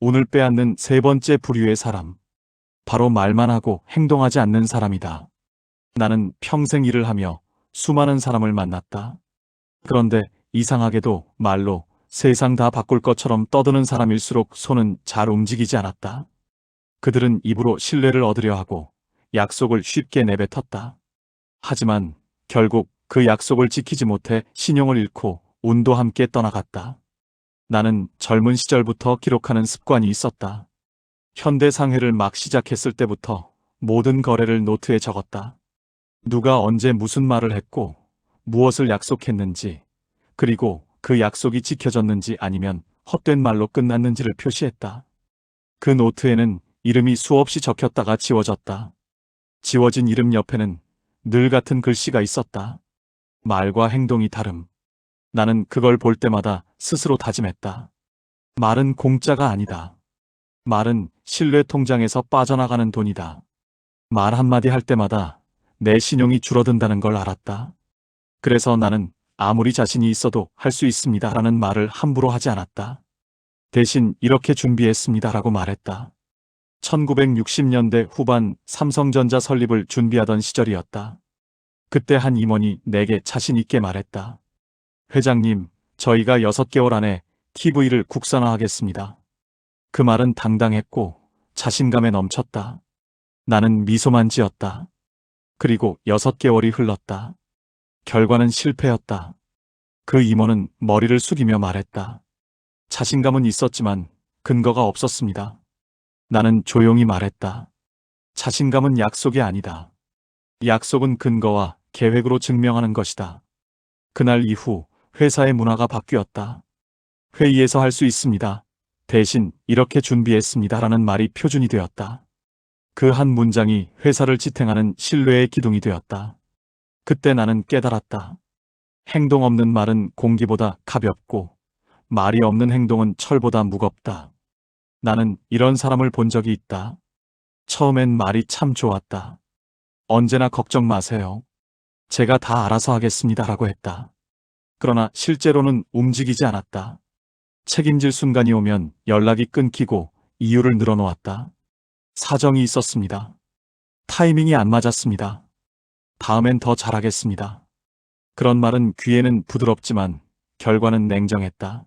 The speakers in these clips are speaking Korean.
운을 빼앗는 세 번째 부류의 사람. 바로 말만 하고 행동하지 않는 사람이다. 나는 평생 일을 하며 수많은 사람을 만났다. 그런데 이상하게도 말로 세상 다 바꿀 것처럼 떠드는 사람일수록 손은 잘 움직이지 않았다. 그들은 입으로 신뢰를 얻으려 하고 약속을 쉽게 내뱉었다. 하지만 결국 그 약속을 지키지 못해 신용을 잃고 운도 함께 떠나갔다. 나는 젊은 시절부터 기록하는 습관이 있었다. 현대상회를 막 시작했을 때부터 모든 거래를 노트에 적었다. 누가 언제 무슨 말을 했고 무엇을 약속했는지, 그리고 그 약속이 지켜졌는지 아니면 헛된 말로 끝났는지를 표시했다. 그 노트에는 이름이 수없이 적혔다가 지워졌다. 지워진 이름 옆에는 늘 같은 글씨가 있었다. 말과 행동이 다름. 나는 그걸 볼 때마다 스스로 다짐했다. 말은 공짜가 아니다. 말은 신뢰 통장에서 빠져나가는 돈이다. 말 한마디 할 때마다 내 신용이 줄어든다는 걸 알았다. 그래서 나는 아무리 자신이 있어도 할 수 있습니다 라는 말을 함부로 하지 않았다. 대신 이렇게 준비했습니다 라고 말했다. 1960년대 후반 삼성전자 설립을 준비하던 시절이었다. 그때 한 임원이 내게 자신 있게 말했다. 회장님, 저희가 6개월 안에 TV를 국산화하겠습니다. 그 말은 당당했고 자신감에 넘쳤다. 나는 미소만 지었다. 그리고 6개월이 흘렀다. 결과는 실패였다. 그 임원은 머리를 숙이며 말했다. 자신감은 있었지만 근거가 없었습니다. 나는 조용히 말했다. 자신감은 약속이 아니다. 약속은 근거와 계획으로 증명하는 것이다. 그날 이후 회사의 문화가 바뀌었다. 회의에서 할 수 있습니다. 대신 이렇게 준비했습니다 라는 말이 표준이 되었다. 그 한 문장이 회사를 지탱하는 신뢰의 기둥이 되었다. 그때 나는 깨달았다. 행동 없는 말은 공기보다 가볍고 말이 없는 행동은 철보다 무겁다. 나는 이런 사람을 본 적이 있다. 처음엔 말이 참 좋았다. 언제나 걱정 마세요. 제가 다 알아서 하겠습니다 라고 했다. 그러나 실제로는 움직이지 않았다. 책임질 순간이 오면 연락이 끊기고 이유를 늘어놓았다. 사정이 있었습니다. 타이밍이 안 맞았습니다. 다음엔 더 잘하겠습니다. 그런 말은 귀에는 부드럽지만 결과는 냉정했다.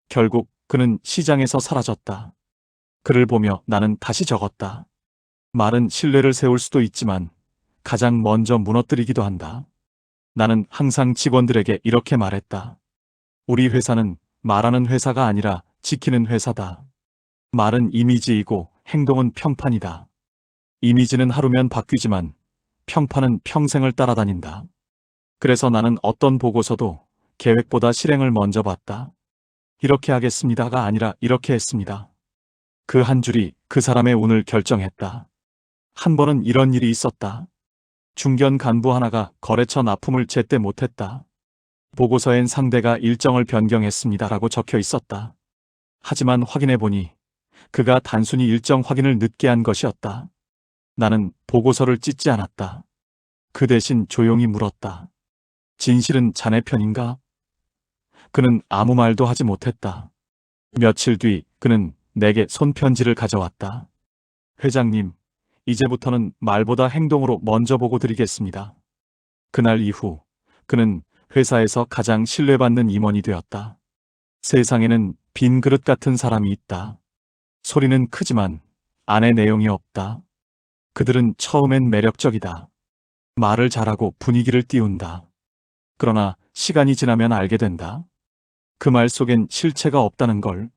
결국 그는 시장에서 사라졌다. 그를 보며 나는 다시 적었다. 말은 신뢰를 세울 수도 있지만 가장 먼저 무너뜨리기도 한다. 나는 항상 직원들에게 이렇게 말했다. 우리 회사는 말하는 회사가 아니라 지키는 회사다. 말은 이미지이고 행동은 평판이다. 이미지는 하루면 바뀌지만 평판은 평생을 따라다닌다. 그래서 나는 어떤 보고서도 계획보다 실행을 먼저 봤다. 이렇게 하겠습니다가 아니라 이렇게 했습니다. 그 한 줄이 그 사람의 운을 결정했다. 한 번은 이런 일이 있었다. 중견 간부 하나가 거래처 납품을 제때 못했다. 보고서엔 상대가 일정을 변경했습니다라고 적혀 있었다. 하지만 확인해보니 그가 단순히 일정 확인을 늦게 한 것이었다. 나는 보고서를 찢지 않았다. 그 대신 조용히 물었다. 진실은 자네 편인가? 그는 아무 말도 하지 못했다. 며칠 뒤 그는 내게 손편지를 가져왔다. 회장님, 이제부터는 말보다 행동으로 먼저 보고 드리겠습니다. 그날 이후 그는 회사에서 가장 신뢰받는 임원이 되었다. 세상에는 빈 그릇 같은 사람이 있다. 소리는 크지만 안에 내용이 없다. 그들은 처음엔 매력적이다. 말을 잘하고 분위기를 띄운다. 그러나 시간이 지나면 알게 된다. 그 말 속엔 실체가 없다는 걸.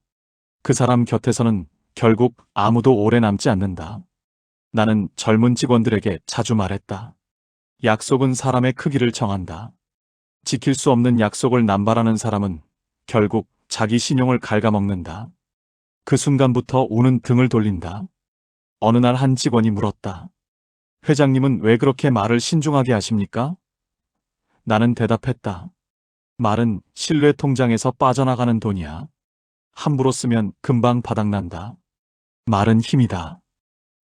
그 사람 곁에서는 결국 아무도 오래 남지 않는다. 나는 젊은 직원들에게 자주 말했다. 약속은 사람의 크기를 정한다. 지킬 수 없는 약속을 남발하는 사람은 결국 자기 신용을 갉아먹는다. 그 순간부터 우는 등을 돌린다. 어느 날 한 직원이 물었다. 회장님은 왜 그렇게 말을 신중하게 하십니까? 나는 대답했다. 말은 신뢰 통장에서 빠져나가는 돈이야. 함부로 쓰면 금방 바닥난다. 말은 힘이다.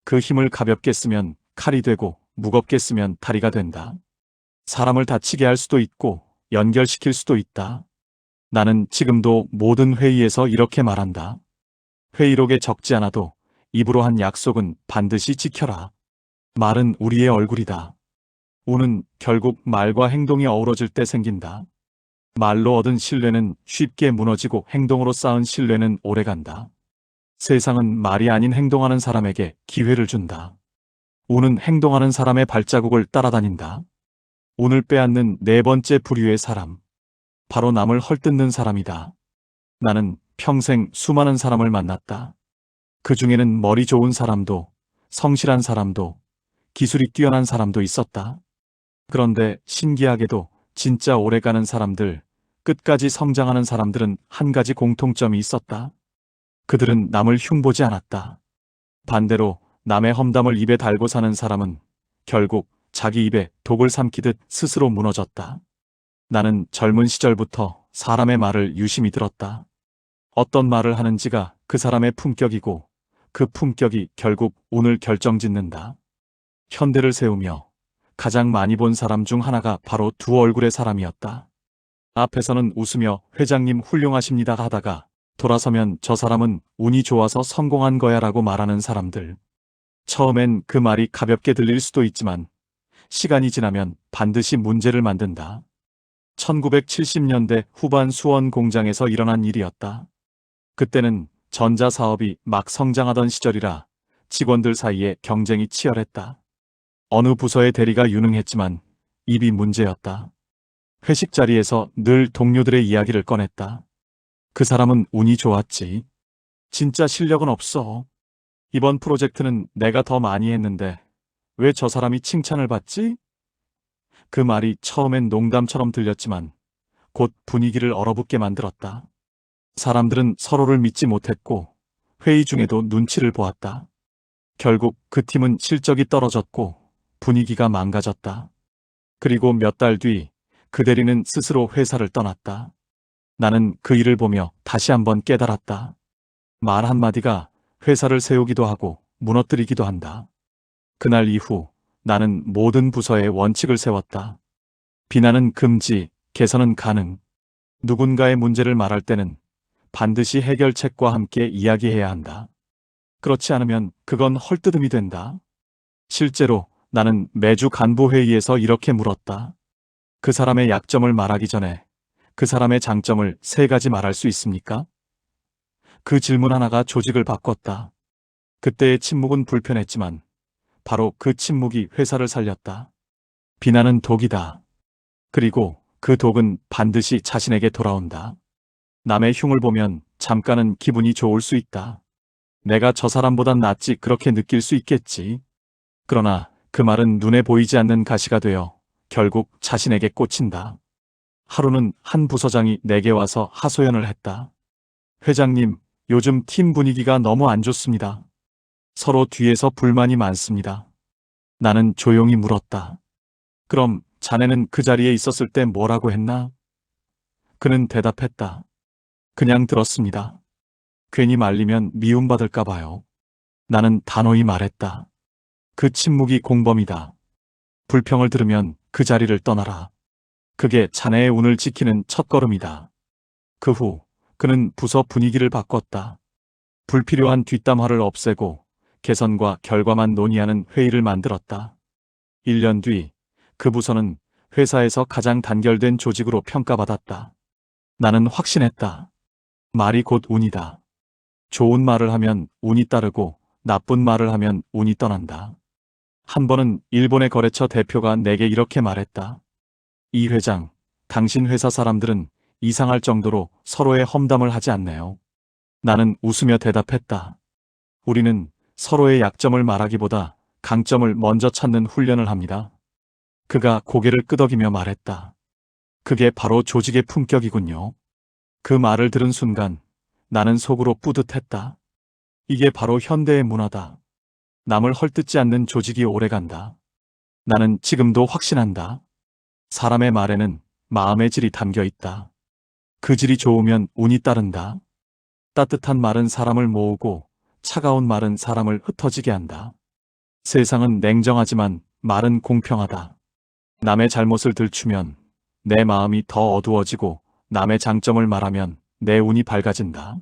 그 힘을 가볍게 쓰면 칼이 되고 무겁게 쓰면 다리가 된다. 사람을 다치게 할 수도 있고 연결시킬 수도 있다. 나는 지금도 모든 회의에서 이렇게 말한다. 회의록에 적지 않아도 입으로 한 약속은 반드시 지켜라. 말은 우리의 얼굴이다. 운은 결국 말과 행동이 어우러질 때 생긴다. 말로 얻은 신뢰는 쉽게 무너지고 행동으로 쌓은 신뢰는 오래간다. 세상은 말이 아닌 행동하는 사람에게 기회를 준다. 운은 행동하는 사람의 발자국을 따라다닌다. 운을 빼앗는 네 번째 부류의 사람. 바로 남을 헐뜯는 사람이다. 나는 평생 수많은 사람을 만났다. 그 중에는 머리 좋은 사람도, 성실한 사람도, 기술이 뛰어난 사람도 있었다. 그런데 신기하게도 진짜 오래가는 사람들, 끝까지 성장하는 사람들은 한 가지 공통점이 있었다. 그들은 남을 흉보지 않았다. 반대로 남의 험담을 입에 달고 사는 사람은 결국 자기 입에 독을 삼키듯 스스로 무너졌다. 나는 젊은 시절부터 사람의 말을 유심히 들었다. 어떤 말을 하는지가 그 사람의 품격이고 그 품격이 결국 운을 결정짓는다. 현대를 세우며 가장 많이 본 사람 중 하나가 바로 두 얼굴의 사람이었다. 앞에서는 웃으며 회장님 훌륭하십니다 하다가 돌아서면 저 사람은 운이 좋아서 성공한 거야 라고 말하는 사람들. 처음엔 그 말이 가볍게 들릴 수도 있지만 시간이 지나면 반드시 문제를 만든다. 1970년대 후반 수원 공장에서 일어난 일이었다. 그때는 전자사업이 막 성장하던 시절이라 직원들 사이에 경쟁이 치열했다. 어느 부서의 대리가 유능했지만 입이 문제였다. 회식 자리에서 늘 동료들의 이야기를 꺼냈다. 그 사람은 운이 좋았지. 진짜 실력은 없어. 이번 프로젝트는 내가 더 많이 했는데 왜 저 사람이 칭찬을 받지? 그 말이 처음엔 농담처럼 들렸지만 곧 분위기를 얼어붙게 만들었다. 사람들은 서로를 믿지 못했고 회의 중에도 눈치를 보았다. 결국 그 팀은 실적이 떨어졌고 분위기가 망가졌다. 그리고 몇 달 뒤 그 대리는 스스로 회사를 떠났다. 나는 그 일을 보며 다시 한번 깨달았다. 말 한마디가 회사를 세우기도 하고 무너뜨리기도 한다. 그날 이후 나는 모든 부서에 원칙을 세웠다. 비난은 금지, 개선은 가능. 누군가의 문제를 말할 때는 반드시 해결책과 함께 이야기해야 한다. 그렇지 않으면 그건 헐뜯음이 된다. 실제로 나는 매주 간부 회의에서 이렇게 물었다. 그 사람의 약점을 말하기 전에 그 사람의 장점을 세 가지 말할 수 있습니까? 그 질문 하나가 조직을 바꿨다. 그때의 침묵은 불편했지만 바로 그 침묵이 회사를 살렸다. 비난은 독이다. 그리고 그 독은 반드시 자신에게 돌아온다. 남의 흉을 보면 잠깐은 기분이 좋을 수 있다. 내가 저 사람보단 낫지 그렇게 느낄 수 있겠지. 그러나 그 말은 눈에 보이지 않는 가시가 되어 결국 자신에게 꽂힌다. 하루는 한 부서장이 내게 와서 하소연을 했다. 회장님, 요즘 팀 분위기가 너무 안 좋습니다. 서로 뒤에서 불만이 많습니다. 나는 조용히 물었다. 그럼 자네는 그 자리에 있었을 때 뭐라고 했나? 그는 대답했다. 그냥 들었습니다. 괜히 말리면 미움받을까 봐요. 나는 단호히 말했다. 그 침묵이 공범이다. 불평을 들으면 그 자리를 떠나라. 그게 자네의 운을 지키는 첫걸음이다. 그 후 그는 부서 분위기를 바꿨다. 불필요한 뒷담화를 없애고 개선과 결과만 논의하는 회의를 만들었다. 1년 뒤 그 부서는 회사에서 가장 단결된 조직으로 평가받았다. 나는 확신했다. 말이 곧 운이다. 좋은 말을 하면 운이 따르고 나쁜 말을 하면 운이 떠난다. 한 번은 일본의 거래처 대표가 내게 이렇게 말했다. 이 회장, 당신 회사 사람들은 이상할 정도로 서로의 험담을 하지 않네요. 나는 웃으며 대답했다. 우리는 서로의 약점을 말하기보다 강점을 먼저 찾는 훈련을 합니다. 그가 고개를 끄덕이며 말했다. 그게 바로 조직의 품격이군요. 그 말을 들은 순간 나는 속으로 뿌듯했다. 이게 바로 현대의 문화다. 남을 헐뜯지 않는 조직이 오래간다. 나는 지금도 확신한다. 사람의 말에는 마음의 질이 담겨 있다. 그 질이 좋으면 운이 따른다. 따뜻한 말은 사람을 모으고 차가운 말은 사람을 흩어지게 한다. 세상은 냉정하지만 말은 공평하다. 남의 잘못을 들추면 내 마음이 더 어두워지고 남의 장점을 말하면 내 운이 밝아진다.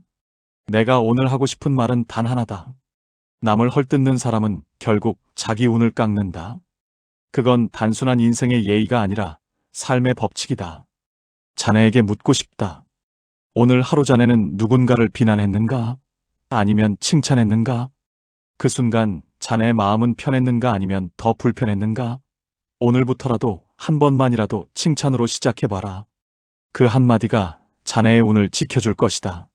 내가 오늘 하고 싶은 말은 단 하나다. 남을 헐뜯는 사람은 결국 자기 운을 깎는다. 그건 단순한 인생의 예의가 아니라 삶의 법칙이다. 자네에게 묻고 싶다. 오늘 하루 자네는 누군가를 비난했는가? 아니면 칭찬했는가? 그 순간 자네의 마음은 편했는가 아니면 더 불편했는가? 오늘부터라도 한 번만이라도 칭찬으로 시작해봐라. 그 한마디가 자네의 운을 지켜줄 것이다.